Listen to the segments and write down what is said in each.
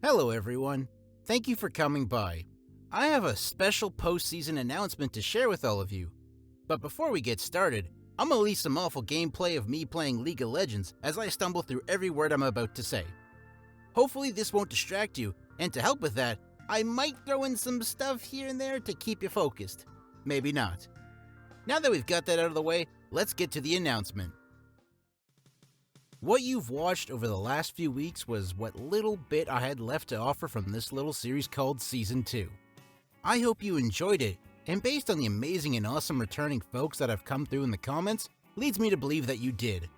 Hello everyone, thank you for coming by. I have a special post-season announcement to share with all of you. But before we get started, I'm gonna leave some awful gameplay of me playing League of Legends as I stumble through every word I'm about to say. Hopefully this won't distract you, and to help with that, I might throw in some stuff here and there to keep you focused. Maybe not. Now that we've got that out of the way, let's get to the announcement. What you've watched over the last few weeks was what little bit I had left to offer from this little series called Season 2. I hope you enjoyed it, and based on the amazing and awesome returning folks that have come through in the comments, leads me to believe that you did.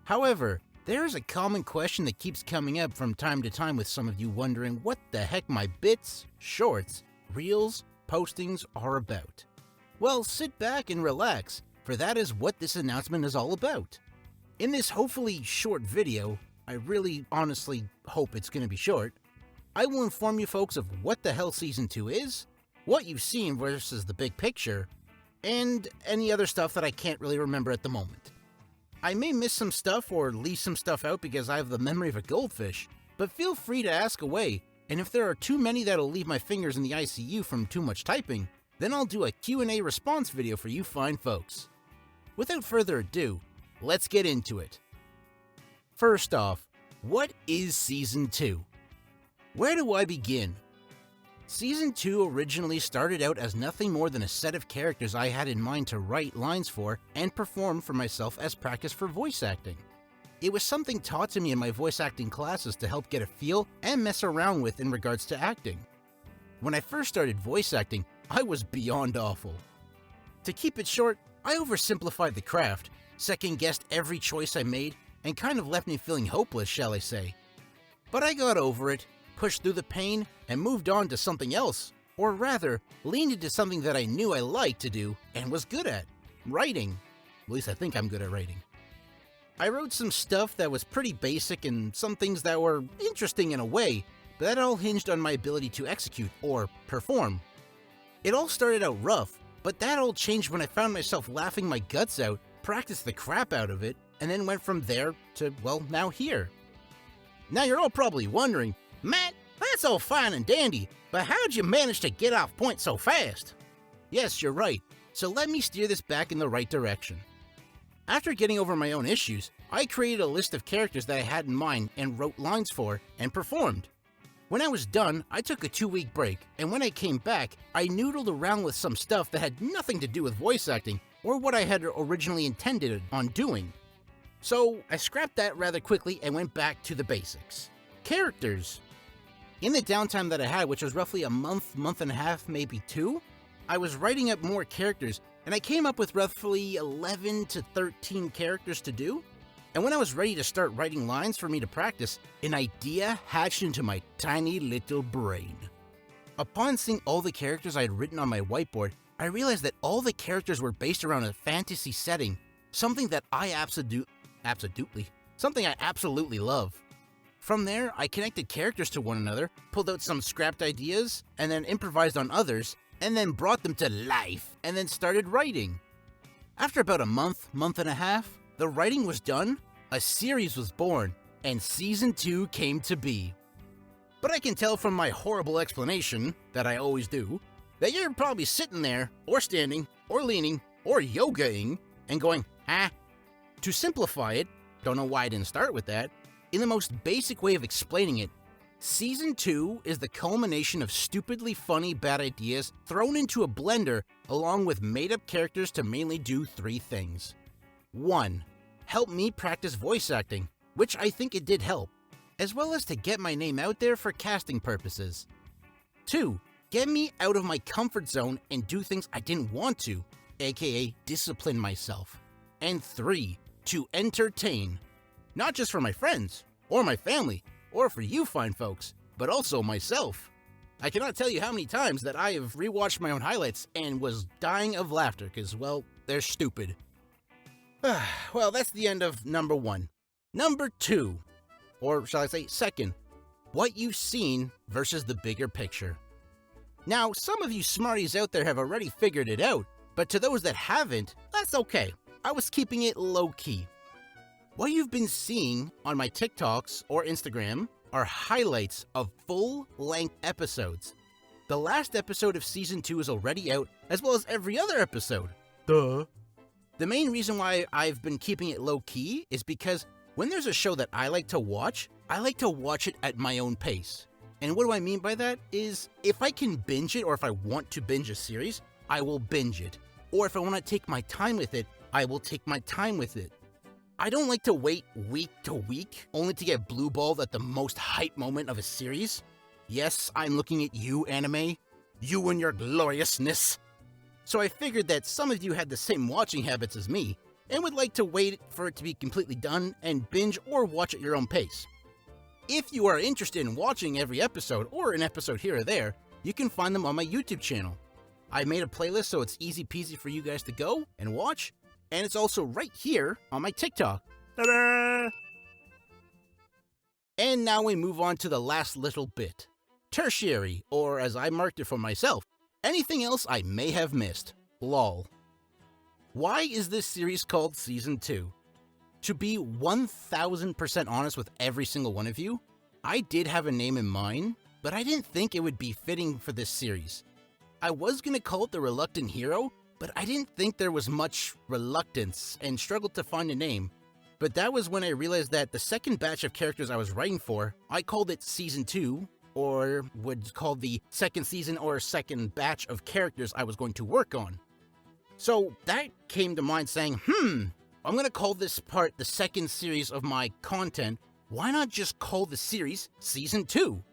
However, there is a common question that keeps coming up from time to time with some of you wondering what the heck my bits, shorts, reels, postings are about. Well, sit back and relax, for that is what this announcement is all about. In this hopefully short video, I really honestly hope it's going to be short, I will inform you folks of what the hell Season 2 is, what you've seen versus the big picture, and any other stuff that I can't really remember at the moment. I may miss some stuff or leave some stuff out because I have the memory of a goldfish, but feel free to ask away, and if there are too many that'll leave my fingers in the ICU from too much typing, then I'll do a Q&A response video for you fine folks. Without further ado, let's get into it. First off, what is Season 2? Where do I begin? Season 2 originally started out as nothing more than a set of characters I had in mind to write lines for and perform for myself as practice for voice acting. It was something taught to me in my voice acting classes to help get a feel and mess around with in regards to acting. When I first started voice acting, I was beyond awful. To keep it short, I oversimplified the craft, second-guessed every choice I made, and kind of left me feeling hopeless, shall I say. But I got over it, pushed through the pain, and moved on to something else, or rather, leaned into something that I knew I liked to do and was good at, writing. At least I think I'm good at writing. I wrote some stuff that was pretty basic and some things that were interesting in a way, but that all hinged on my ability to execute, or perform. It all started out rough, but that all changed when I found myself laughing my guts out, practiced the crap out of it, and then went from there to, well, now here. Now you're all probably wondering, Matt, that's all fine and dandy, but how'd you manage to get off point so fast? Yes, you're right, so let me steer this back in the right direction. After getting over my own issues, I created a list of characters that I had in mind and wrote lines for and performed. When I was done, I took a 2-week break, and when I came back, I noodled around with some stuff that had nothing to do with voice acting or what I had originally intended on doing. So I scrapped that rather quickly and went back to the basics. Characters. In the downtime that I had, which was roughly a month and a half, maybe 2, I was writing up more characters, and I came up with roughly 11 to 13 characters to do. And when I was ready to start writing lines for me to practice, an idea hatched into my tiny little brain. Upon seeing all the characters I had written on my whiteboard, I realized that all the characters were based around a fantasy setting, something that I absolutely love. From there, I connected characters to one another, pulled out some scrapped ideas, and then improvised on others, and then brought them to life, and then started writing. After about a month and a half, the writing was done, a series was born, and Season 2 came to be. But I can tell from my horrible explanation, that I always do, that you're probably sitting there, or standing, or leaning, or yogaing, and going, huh? To simplify it, don't know why I didn't start with that, in the most basic way of explaining it, Season 2 is the culmination of stupidly funny bad ideas thrown into a blender along with made-up characters to mainly do 3 things. 1. Help me practice voice acting, which I think it did help, as well as to get my name out there for casting purposes. 2. Get me out of my comfort zone and do things I didn't want to, aka discipline myself. And 3. To entertain. Not just for my friends, or my family, or for you fine folks, but also myself. I cannot tell you how many times that I have rewatched my own highlights and was dying of laughter because, well, they're stupid. Well, that's the end of number 1. Number 2, or shall I say second, what you've seen versus the bigger picture. Now, some of you smarties out there have already figured it out, but to those that haven't, that's okay. I was keeping it low-key. What you've been seeing on my TikToks or Instagram, are highlights of full-length episodes. The last episode of Season 2 is already out, as well as every other episode. Duh. The main reason why I've been keeping it low-key is because when there's a show that I like to watch it at my own pace. And what do I mean by that is, if I can binge it, or if I want to binge a series, I will binge it. Or if I want to take my time with it, I will take my time with it. I don't like to wait week to week, only to get blue-balled at the most hype moment of a series. Yes, I'm looking at you, anime. You and your gloriousness. So I figured that some of you had the same watching habits as me, and would like to wait for it to be completely done and binge or watch at your own pace. If you are interested in watching every episode, or an episode here or there, you can find them on my YouTube channel. I made a playlist so it's easy peasy for you guys to go and watch, and it's also right here on my TikTok. Ta-da! And now we move on to the last little bit. Tertiary, or as I marked it for myself, anything else I may have missed. Lol. Why is this series called Season 2? To be 1000% honest with every single one of you, I did have a name in mind, but I didn't think it would be fitting for this series. I was gonna call it The Reluctant Hero, but I didn't think there was much reluctance and struggled to find a name. But that was when I realized that the second batch of characters I was writing for, I called it Season 2, or would call the second season or second batch of characters I was going to work on. So that came to mind saying, I'm gonna call this part the second series of my content. Why not just call the series Season 2?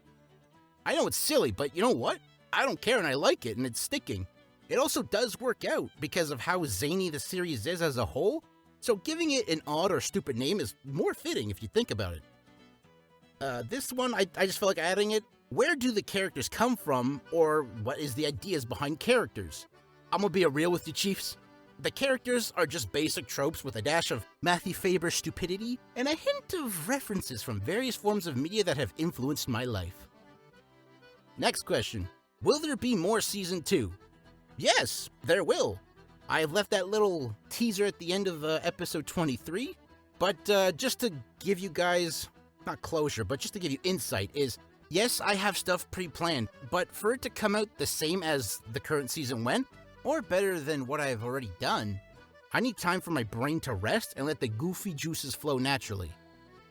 I know it's silly, but you know what? I don't care and I like it and it's sticking. It also does work out because of how zany the series is as a whole, so giving it an odd or stupid name is more fitting if you think about it. This one, I just felt like adding it. Where do the characters come from, or what is the ideas behind characters? I'm gonna be real with you, Chiefs. The characters are just basic tropes with a dash of Matthew Faber stupidity and a hint of references from various forms of media that have influenced my life. Next question. Will there be more Season 2? Yes, there will. I have left that little teaser at the end of episode 23, but just to give you guys, not closure, but just to give you insight is, yes, I have stuff pre-planned, but for it to come out the same as the current season went, or better than what I've already done, I need time for my brain to rest and let the goofy juices flow naturally.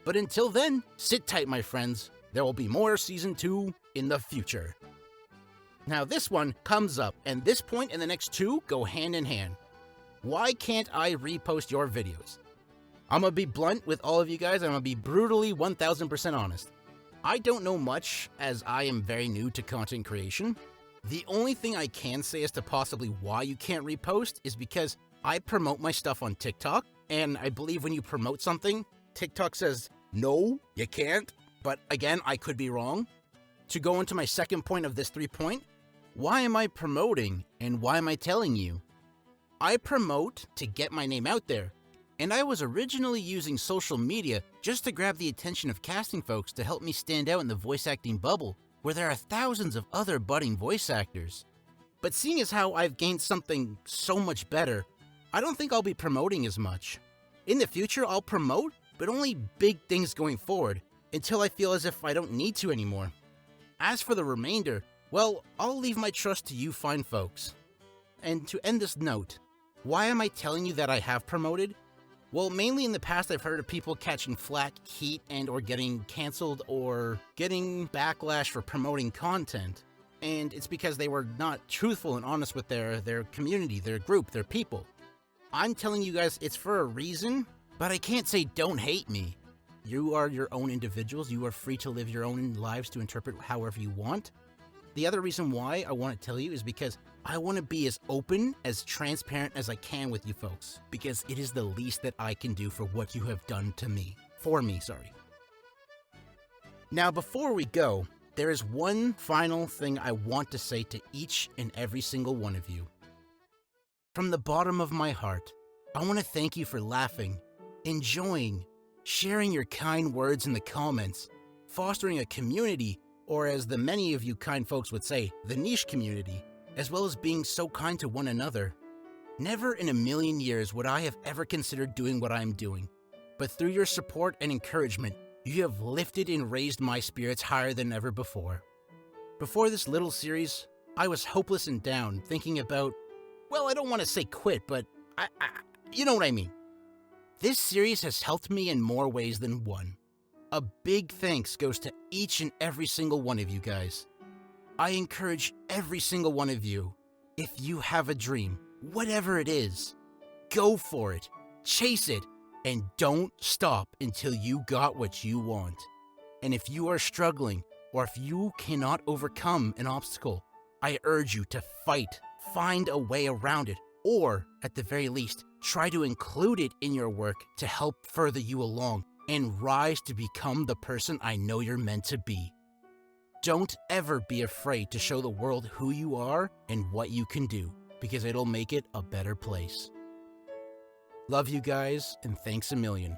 But until then, sit tight, my friends. There will be more Season 2 in the future. Now this one comes up, and this point and the next two go hand in hand. Why can't I repost your videos? I'm gonna be blunt with all of you guys. I'm gonna be brutally 1000% honest. I don't know much, as I am very new to content creation. The only thing I can say as to possibly why you can't repost is because I promote my stuff on TikTok, and I believe when you promote something, TikTok says, no, you can't. But again, I could be wrong. To go into my second point of this 3-point, why am I promoting and why am I telling you? I promote to get my name out there, and I was originally using social media just to grab the attention of casting folks to help me stand out in the voice acting bubble, where there are thousands of other budding voice actors. But seeing as how I've gained something so much better, I don't think I'll be promoting as much. In the future, I'll promote, but only big things going forward, until I feel as if I don't need to anymore. As for the remainder, well, I'll leave my trust to you fine folks. And to end this note, why am I telling you that I have promoted? Well, mainly in the past I've heard of people catching flack, heat, and or getting cancelled or getting backlash for promoting content. And it's because they were not truthful and honest with their community, their group, their people. I'm telling you guys it's for a reason, but I can't say don't hate me. You are your own individuals. You are free to live your own lives to interpret however you want. The other reason why I want to tell you is because I want to be as open, as transparent as I can with you folks, because it is the least that I can do for what you have done to me. For me, sorry. Now, before we go, there is one final thing I want to say to each and every single one of you. From the bottom of my heart, I want to thank you for laughing, enjoying, sharing your kind words in the comments, fostering a community, or as the many of you kind folks would say, the niche community, as well as being so kind to one another. Never in a million years would I have ever considered doing what I am doing, but through your support and encouragement, You have lifted and raised my spirits higher than ever before. Before this little series, I was hopeless and down, thinking about, well, I don't want to say quit, but you know what I mean. This series has helped me in more ways than one. A big thanks goes to each and every single one of you guys. I encourage every single one of you, if you have a dream, whatever it is, go for it, chase it, and don't stop until you got what you want. And if you are struggling, or if you cannot overcome an obstacle, I urge you to fight, find a way around it, or at the very least, try to include it in your work to help further you along and rise to become the person I know you're meant to be. Don't ever be afraid to show the world who you are and what you can do, because it'll make it a better place. Love you guys, and thanks a million.